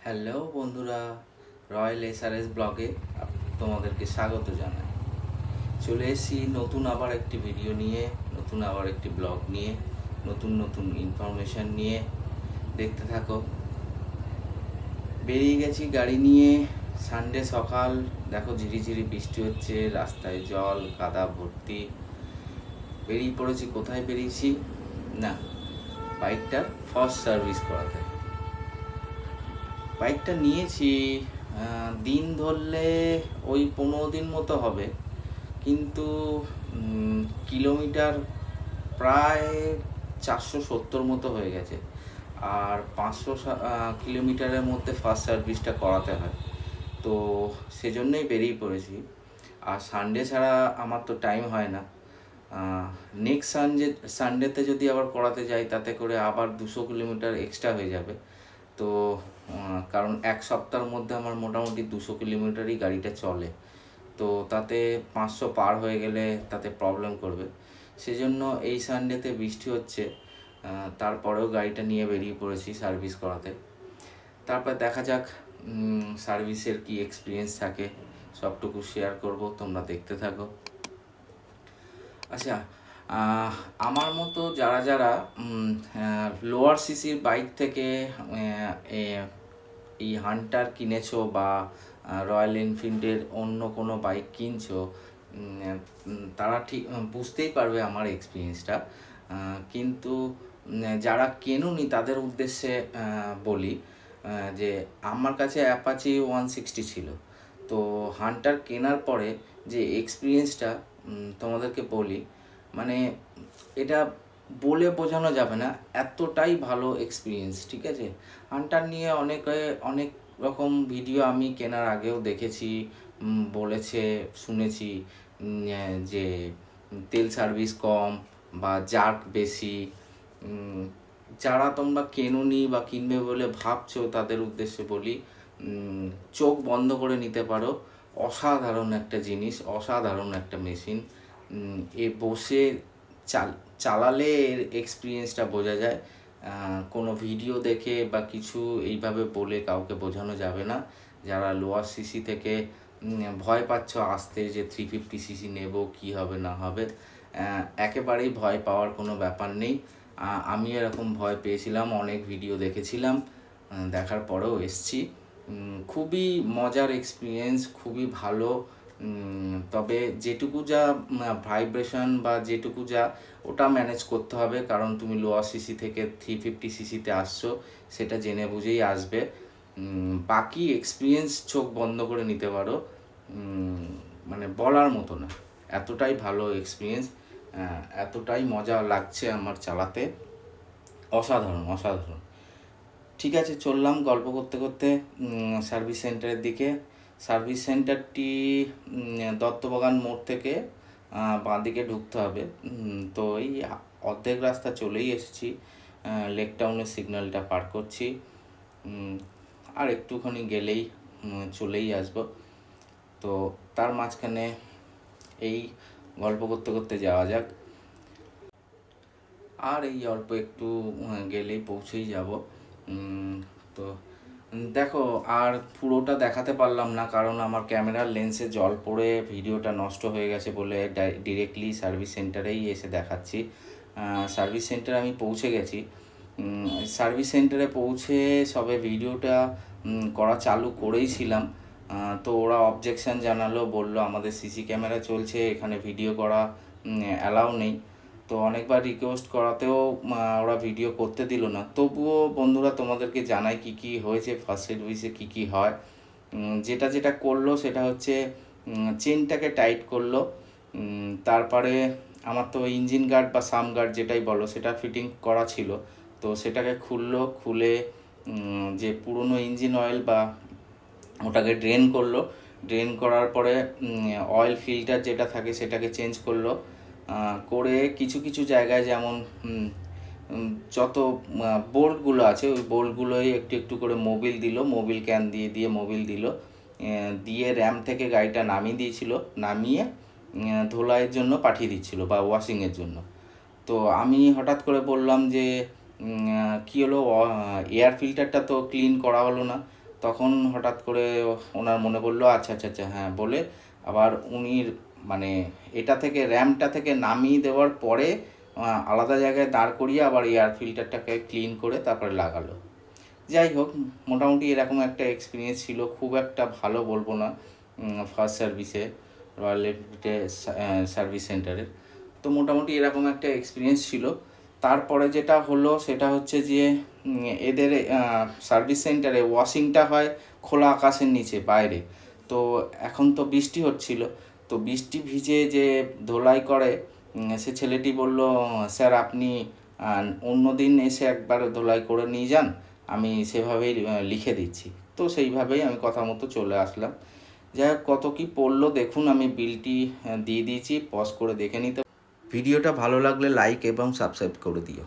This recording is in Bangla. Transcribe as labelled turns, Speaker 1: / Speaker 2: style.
Speaker 1: হ্যালো বন্ধুরা, রয়্যাল এসআরএস ব্লগে তোমাদেরকে স্বাগত জানাই। চলে এসেছি নতুন আবার একটি ভিডিও নিয়ে, নতুন আবার একটি ব্লগ নিয়ে, নতুন নতুন ইনফরমেশান নিয়ে। দেখতে থাকো। বেরিয়ে গেছি গাড়ি নিয়ে। সানডে সকাল, দেখো ঝিরিঝিরি বৃষ্টি হচ্ছে, রাস্তায় জল কাদা ভর্তি। বেরিয়ে পড়েছি। কোথায় বেরিয়েছি? না, বাইকটার ফার্স্ট সার্ভিস করাতে। বাইকটা নিয়েছি দিন ধরলে ওই 15 দিন মতো হবে, কিন্তু কিলোমিটার প্রায় 470 মতো হয়ে গেছে। আর 500 কিলোমিটারের মধ্যে ফার্স্ট সার্ভিসটা করাতে হয়, তো সেজন্যই বেরিয়ে পড়েছি। আর সানডে ছাড়া আমার তো টাইম হয় না। নেক্সট সানডেতে যদি আবার করাতে যাই, তাতে করে আবার 200 কিলোমিটার এক্সট্রা হয়ে যাবে। তো কারণ এক সপ্তাহের মধ্যে আমার মোটামুটি 200 কিলোমিটারই গাড়িটা চলে, তো তাতে 500 পার হয়ে গেলে তাতে প্রবলেম করবে। সেজন্য এই সানডেতে বৃষ্টি হচ্ছে, তারপরেও গাড়িটা নিয়ে বেরিয়ে পড়েছি সার্ভিস করাতে। তারপর দেখা যাক সার্ভিসের কি এক্সপিরিয়েন্স থাকে, সবটুকু শেয়ার করব, তোমরা দেখতে থাকো। আচ্ছা, আমার মতো যারা যারা লোয়ার সিসির বাইক থেকে এই হান্টার কিনেছো বা রয়্যাল এনফিল্ডের অন্য কোনো বাইক কিনছো, তারা ঠিক বুঝতেই পারবে আমার এক্সপিরিয়েন্সটা। কিন্তু যারা কেনুনি তাদের উদ্দেশ্যে বলি যে আমার কাছে অ্যাপাচি 160 ছিল। তো হান্টার কেনার পরে যে এক্সপিরিয়েন্সটা তোমাদেরকে বলি, মানে এটা বলে বোঝানো যাবে না, এতটাই ভালো এক্সপিরিয়েন্স। ঠিক আছে, হান্টার নিয়ে অনেক রকম ভিডিও আমি কেনার আগেও দেখেছি, বলেছে শুনেছি যে তেল সার্ভিস কম বা জার্ক বেশি। যারা তোমরা কেনুনি বা কিনবে বলে ভাবছো তাদের উদ্দেশ্যে বলি, চোখ বন্ধ করে নিতে পারো। অসাধারণ একটা জিনিস, অসাধারণ একটা মেশিন। এ বসে চালালে এর এক্সপিরিয়েন্সটা বোঝা যায়। কোনো ভিডিও দেখে বা কিছু এইভাবে বলে কাউকে বোঝানো যাবে না। যারা লোয়ার সিসি থেকে ভয় পাচ্ছ আসতে, যে 350 সিসি নেব কী হবে না হবে, একেবারেই ভয় পাওয়ার কোনো ব্যাপার নেই। আমি এরকম ভয় পেয়েছিলাম, অনেক ভিডিও দেখেছিলাম, দেখার পরেও এসছি। খুবই মজার এক্সপিরিয়েন্স, খুবই ভালো। তবে যেটুকু যা ভাইব্রেশন বা যেটুকু যা, ওটা ম্যানেজ করতে হবে, কারণ তুমি লোয়ার সিসি থেকে 350 সিসিতে আসছো, সেটা জেনে বুঝেই আসবে। বাকি এক্সপিরিয়েন্স চোখ বন্ধ করে নিতে পারো, মানে বলার মতো না, এতটাই ভালো এক্সপিরিয়েন্স, এতটাই মজা লাগছে আমার চালাতে, অসাধারণ অসাধারণ। ঠিক আছে, চললাম গল্প করতে করতে সার্ভিস সেন্টারের দিকে। সার্ভিস সেন্টারটি দত্তবাগান মোড় থেকে বাঁদিকে ঢুকতে হবে। তো এই অর্ধেক রাস্তা চলেই এসেছি, লেক টাউনের সিগন্যালটা পার করছি, আর একটুখানি গেলেই চলেই আসব। তো তার মাঝখানে এই গল্প করতে করতে যাওয়া যাক। আর এই অল্প একটু গেলেই পৌঁছেই যাব। তো দেখো, আর পুরোটা দেখাতে পারলাম না, কারণ আমার ক্যামেরার লেন্সে জল পড়ে ভিডিওটা নষ্ট হয়ে গেছে বলে ডিরেক্টলি সার্ভিস সেন্টারেই এসে দেখাচ্ছি। সার্ভিস সেন্টারে আমি পৌঁছে গেছি। সার্ভিস সেন্টারে পৌঁছে সবে ভিডিওটা করা চালু করেইছিলাম, তো ওরা অবজেকশান জানালো, বলল আমাদের সিসি ক্যামেরা চলছে, এখানে ভিডিও করা অ্যালাউ নেই। তো অনেকবার রিকোয়েস্ট করাতেও ওরা ভিডিও করতে দিল না। তবুও বন্ধুরা তোমাদেরকে জানাই কি কি হয়েছে, ফার্স্ট সার্ভিসে কি কি হয়। যেটা যেটা করলো সেটা হচ্ছে চেনটাকে টাইট করলো, তারপরে আমার তো ইঞ্জিন গার্ড বা সাম গার্ড যেটাই বলো সেটা ফিটিং করা ছিল, তো সেটাকে খুললো, খুলে যে পুরনো ইঞ্জিন অয়েল বা ওটাকে ড্রেন করলো। ড্রেন করার পরে অয়েল ফিল্টার যেটা থাকে সেটাকে চেঞ্জ করলো, করে কিছু কিছু জায়গায় যেমন যত বোল্টগুলো আছে ওই বোল্টগুলোই একটু একটু করে মোবিল দিল, মোবিল ক্যান দিয়ে দিয়ে মোবিল দিল, দিয়ে র্যাম থেকে গাড়িটা নামিয়ে দিয়েছিল, নামিয়ে ধোলাইয়ের জন্য পাঠিয়ে দিচ্ছিল বা ওয়াশিংয়ের জন্য। তো আমি হঠাৎ করে বললাম যে কী হলো, এয়ার ফিল্টারটা তো ক্লিন করা হলো না। তখন হঠাৎ করে ওনার মনে পড়লো আচ্ছা আচ্ছা আচ্ছা হ্যাঁ বলে আবার উনি মানে এটা থেকে র্যামটা থেকে নামিয়ে দেওয়ার পরে আলাদা জায়গায় দাঁড় করিয়ে আবার এয়ার ফিল্টারটাকে ক্লিন করে তারপরে লাগালো। যাই হোক, মোটামুটি এরকম একটা এক্সপিরিয়েন্স ছিল, খুব একটা ভালো বলবো না ফার্স্ট সার্ভিসে, রয়্যাল এনফিল্ডের সার্ভিস সেন্টারে। তো মোটামুটি এরকম একটা এক্সপিরিয়েন্স ছিল। তারপরে যেটা হলো সেটা হচ্ছে যে এদের সার্ভিস সেন্টারে ওয়াশিংটা হয় খোলা আকাশের নিচে বাইরে। তো এখন তো বৃষ্টি হচ্ছিল, তো বৃষ্টি ভিজে যে ধোলাই করে সে ছেলেটি বলল, স্যার আপনি অন্য দিন এসে একবার ধোলাই করে নিয়ে যান, আমি সেভাবেই লিখে দিচ্ছি। তো সেইভাবেই আমি কথা মতো চলে আসলাম। যাই হোক, কত কী পড়লো দেখুন, আমি বিলটি দিয়ে দিয়েছি, পজ করে দেখে নিতে। ভিডিওটা ভালো লাগলে লাইক এবং সাবস্ক্রাইব করে দিও।